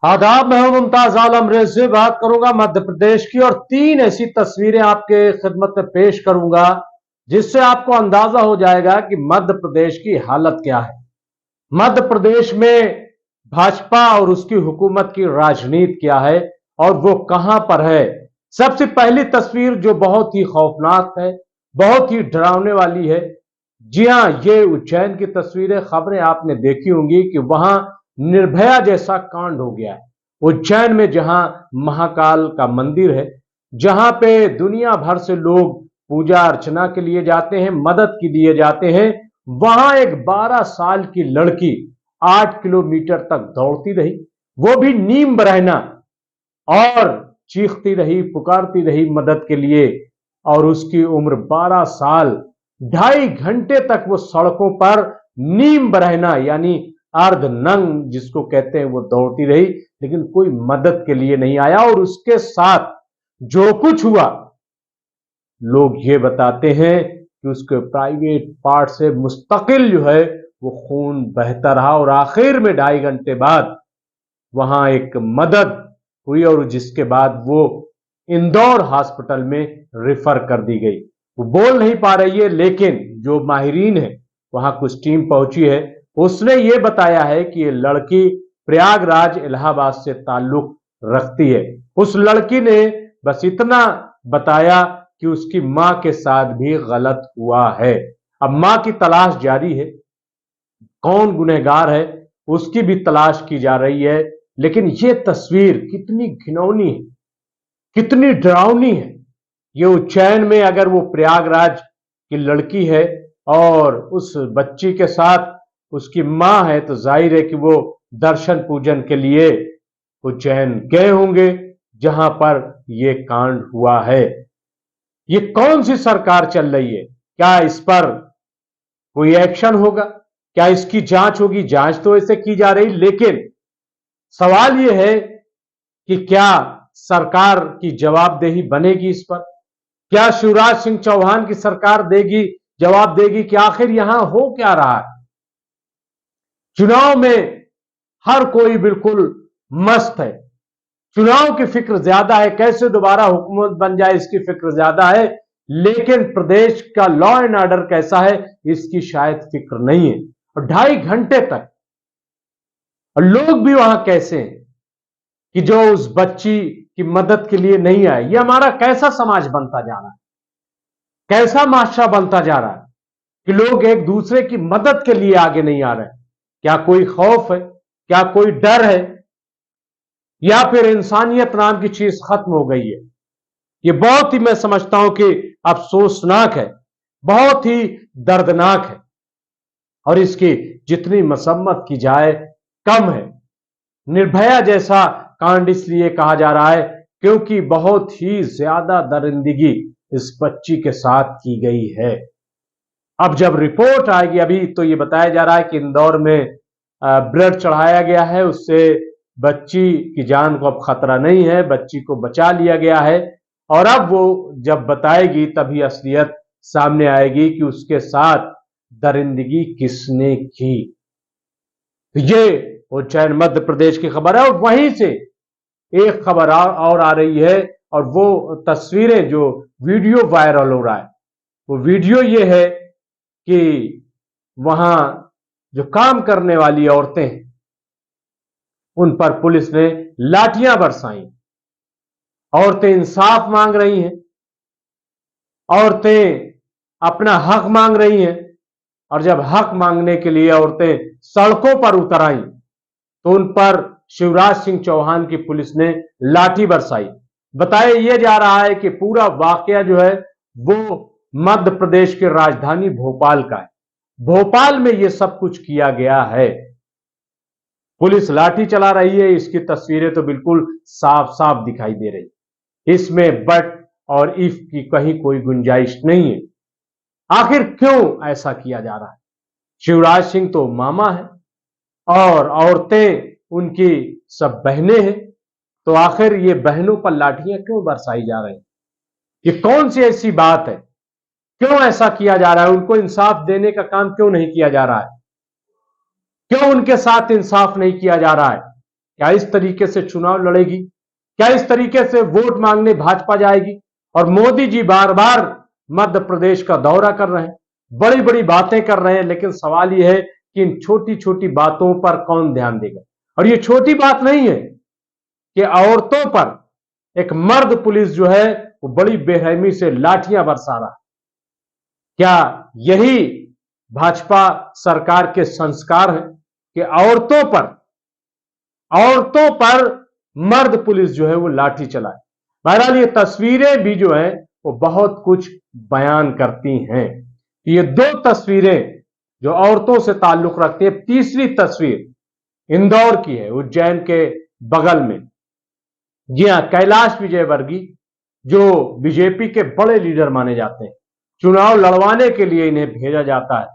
आदाब, मैं हूं मुमताज आलम रेज़। बात करूंगा मध्य प्रदेश की और तीन ऐसी तस्वीरें आपके खिदमत में पेश करूंगा जिससे आपको अंदाजा हो जाएगा कि मध्य प्रदेश की हालत क्या है। मध्य प्रदेश में भाजपा और उसकी हुकूमत की राजनीति क्या है और वो कहां पर है। सबसे पहली तस्वीर जो बहुत ही खौफनाक है, बहुत ही डरावने वाली है। जी हां, ये उज्जैन की तस्वीरें, खबरें आपने देखी होंगी कि वहां निर्भया जैसा कांड हो गया है। उज्जैन में जहां महाकाल का मंदिर है, जहां पे दुनिया भर से लोग पूजा अर्चना के लिए जाते हैं, मदद के लिए जाते हैं, वहां एक 12 साल की लड़की 8 किलोमीटर तक दौड़ती रही, वो भी नींद रहना, और चीखती रही, पुकारती रही मदद के लिए। और उसकी उम्र 12 साल। 2.5 घंटे तक वो सड़कों पर नीम बरहना यानी अर्ध नंग जिसको कहते हैं, वो दौड़ती रही, लेकिन कोई मदद के लिए नहीं आया। और उसके साथ जो कुछ हुआ, लोग ये बताते हैं कि उसके प्राइवेट पार्ट से मुस्तकिल जो है वो खून बहता रहा और आखिर में 2.5 घंटे बाद वहां एक मदद हुई और जिसके बाद वो इंदौर हॉस्पिटल में रिफर कर दी गई। वो बोल नहीं पा रही है, लेकिन जो माहिरीन है, वहां कुछ टीम पहुंची है, उसने ये बताया है कि ये लड़की प्रयागराज इलाहाबाद से ताल्लुक रखती है। उस लड़की ने बस इतना बताया कि उसकी मां के साथ भी गलत हुआ है। अब मां की तलाश जारी है, कौन गुनहगार है उसकी भी तलाश की जा रही है। लेकिन यह तस्वीर कितनी घिनौनी है, कितनी डरावनी है। ये उज्जैन में अगर वो प्रयागराज की लड़की है और उस बच्ची के साथ उसकी मां है, तो जाहिर है कि वो दर्शन पूजन के लिए उज्जैन गए होंगे जहां पर ये कांड हुआ है। ये कौन सी सरकार चल रही है? क्या इस पर कोई एक्शन होगा? क्या इसकी जांच होगी? जांच तो ऐसे की जा रही, लेकिन सवाल यह है कि क्या सरकार की जवाबदेही बनेगी इस पर? क्या शिवराज सिंह चौहान की सरकार देगी, जवाब देगी कि आखिर यहां हो क्या रहा है? चुनाव में हर कोई बिल्कुल मस्त है, चुनाव की फिक्र ज्यादा है, कैसे दोबारा हुकूमत बन जाए इसकी फिक्र ज्यादा है, लेकिन प्रदेश का लॉ एंड ऑर्डर कैसा है इसकी शायद फिक्र नहीं है। और 2.5 घंटे तक, और लोग भी वहां कैसे हैं कि जो उस बच्ची की मदद के लिए नहीं आए। ये हमारा कैसा समाज बनता जा रहा है, कैसा माशरा बनता जा रहा है कि लोग एक दूसरे की मदद के लिए आगे नहीं आ रहे। क्या कोई खौफ है? क्या कोई डर है? या फिर इंसानियत नाम की चीज खत्म हो गई है? ये बहुत ही, मैं समझता हूं कि अफसोसनाक है, बहुत ही दर्दनाक है। और इसकी जितनी मसम्मत की जाए कम है। निर्भया जैसा कांड इसलिए कहा जा रहा है क्योंकि बहुत ही ज्यादा दरिंदगी इस बच्ची के साथ की गई है। अब जब रिपोर्ट आएगी, अभी तो ये बताया जा रहा है कि इंदौर में ब्लड चढ़ाया गया है, उससे बच्ची की जान को अब खतरा नहीं है, बच्ची को बचा लिया गया है। और अब वो जब बताएगी तभी असलियत सामने आएगी कि उसके साथ दरिंदगी किसने की। तो ये उज्जैन मध्य प्रदेश की खबर है। और वहीं से एक खबर और आ रही है, और वो तस्वीरें, जो वीडियो वायरल हो रहा है, वो वीडियो ये है कि वहां जो काम करने वाली औरतें हैं उन पर पुलिस ने लाठियां बरसाई। औरतें इंसाफ मांग रही हैं, औरतें अपना हक मांग रही हैं। और जब हक मांगने के लिए औरतें सड़कों पर उतर आई तो उन पर शिवराज सिंह चौहान की पुलिस ने लाठी बरसाई। बताया यह जा रहा है कि पूरा वाकया जो है वो मध्य प्रदेश की राजधानी भोपाल का है। भोपाल में यह सब कुछ किया गया है। पुलिस लाठी चला रही है, इसकी तस्वीरें तो बिल्कुल साफ साफ दिखाई दे रही। इसमें बट और इफ की कहीं कोई गुंजाइश नहीं है। आखिर क्यों ऐसा किया जा रहा है? शिवराज सिंह तो मामा है और औरतें उनकी सब बहनें हैं, तो आखिर ये बहनों पर लाठियां क्यों बरसाई जा रही? ये कौन सी ऐसी बात है? क्यों ऐसा किया जा रहा है? उनको इंसाफ देने का काम क्यों नहीं किया जा रहा है? क्यों उनके साथ इंसाफ नहीं किया जा रहा है? क्या इस तरीके से चुनाव लड़ेगी? क्या इस तरीके से वोट मांगने भाजपा जाएगी? और मोदी जी बार बार मध्य प्रदेश का दौरा कर रहे हैं, बड़ी बड़ी बातें कर रहे हैं, लेकिन सवाल यह है कि इन छोटी छोटी बातों पर कौन ध्यान देगा? और ये छोटी बात नहीं है कि औरतों पर एक मर्द पुलिस जो है वो बड़ी बेरहमी से लाठियां बरसा रहा है। क्या यही भाजपा सरकार के संस्कार हैं कि औरतों पर मर्द पुलिस जो है वो लाठी चलाए? बहरहाल ये तस्वीरें भी जो है वो बहुत कुछ बयान करती हैं। ये दो तस्वीरें जो औरतों से ताल्लुक रखती है, तीसरी तस्वीर इंदौर की है, उज्जैन के बगल में। जी हां, कैलाश विजयवर्गीय जो बीजेपी के बड़े लीडर माने जाते हैं, चुनाव लड़वाने के लिए इन्हें भेजा जाता है,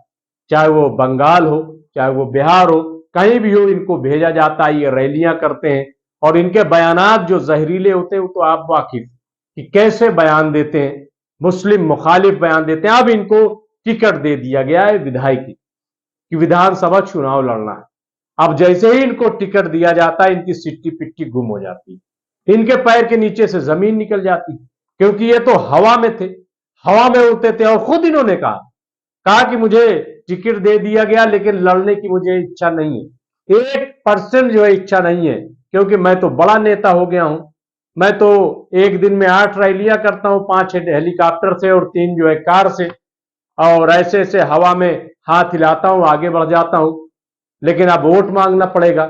चाहे वो बंगाल हो, चाहे वो बिहार हो, कहीं भी हो, इनको भेजा जाता है। ये रैलियां करते हैं और इनके बयानात जो जहरीले होते हैं वो तो आप वाकिफ कि कैसे बयान देते हैं, मुस्लिम मुखालिफ बयान देते हैं। अब इनको टिकट दे दिया गया है विधायकी कि विधानसभा चुनाव लड़ना है। अब जैसे ही इनको टिकट दिया जाता है, इनकी सिट्टी पिट्टी गुम हो जाती है, इनके पैर के नीचे से जमीन निकल जाती है, क्योंकि ये तो हवा में थे, हवा में उड़ते थे। और खुद इन्होंने कहा कि मुझे टिकट दे दिया गया लेकिन लड़ने की मुझे इच्छा नहीं है, 1% जो है इच्छा नहीं है, क्योंकि मैं तो बड़ा नेता हो गया हूं। मैं तो एक दिन में 8 रैलियां करता हूं, 5 हेलीकॉप्टर से और 3 जो है कार से, और ऐसे ऐसे हवा में हाथ हिलाता हूं, आगे बढ़ जाता हूं, लेकिन अब वोट मांगना पड़ेगा।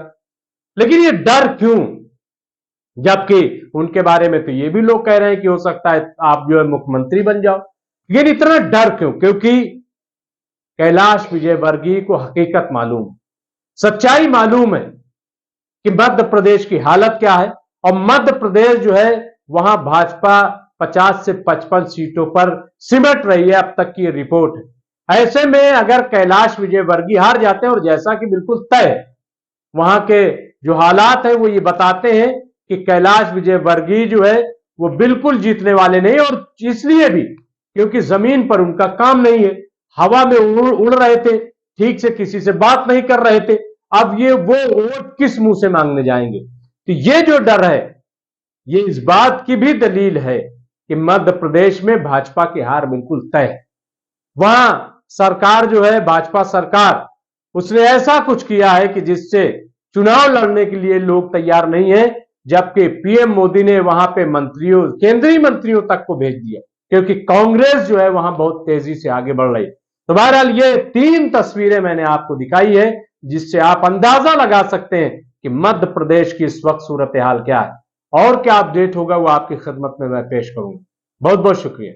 लेकिन ये डर क्यों? जबकि उनके बारे में तो ये भी लोग कह रहे हैं कि हो सकता है आप जो है मुख्यमंत्री बन जाओ। लेकिन इतना डर क्यों? क्योंकि कैलाश विजयवर्गीय को हकीकत मालूम, सच्चाई मालूम है कि मध्य प्रदेश की हालत क्या है। और मध्य प्रदेश जो है वहां भाजपा 50 से 55 सीटों पर सिमट रही है, अब तक की रिपोर्ट है। ऐसे में अगर कैलाश विजयवर्गीय हार जाते हैं, और जैसा कि बिल्कुल तय है, वहां के जो हालात है वो ये बताते हैं कि कैलाश विजयवर्गीय जो है वो बिल्कुल जीतने वाले नहीं, और इसलिए भी क्योंकि जमीन पर उनका काम नहीं है, हवा में उड़ रहे थे, ठीक से किसी से बात नहीं कर रहे थे। अब ये वो वोट किस मुंह से मांगने जाएंगे? तो ये जो डर है, ये इस बात की भी दलील है कि मध्य प्रदेश में भाजपा की हार बिल्कुल तय है। वहां सरकार जो है, भाजपा सरकार, उसने ऐसा कुछ किया है कि जिससे चुनाव लड़ने के लिए लोग तैयार नहीं है, जबकि पीएम मोदी ने वहां पे मंत्रियों, केंद्रीय मंत्रियों तक को भेज दिया, क्योंकि कांग्रेस जो है वहां बहुत तेजी से आगे बढ़ रही है। तो बहरहाल ये 3 तस्वीरें मैंने आपको दिखाई है, जिससे आप अंदाजा लगा सकते हैं कि मध्य प्रदेश की इस वक्त सूरत हाल क्या है। और क्या अपडेट होगा वो आपकी खिदमत में मैं पेश करूंगा। बहुत बहुत शुक्रिया।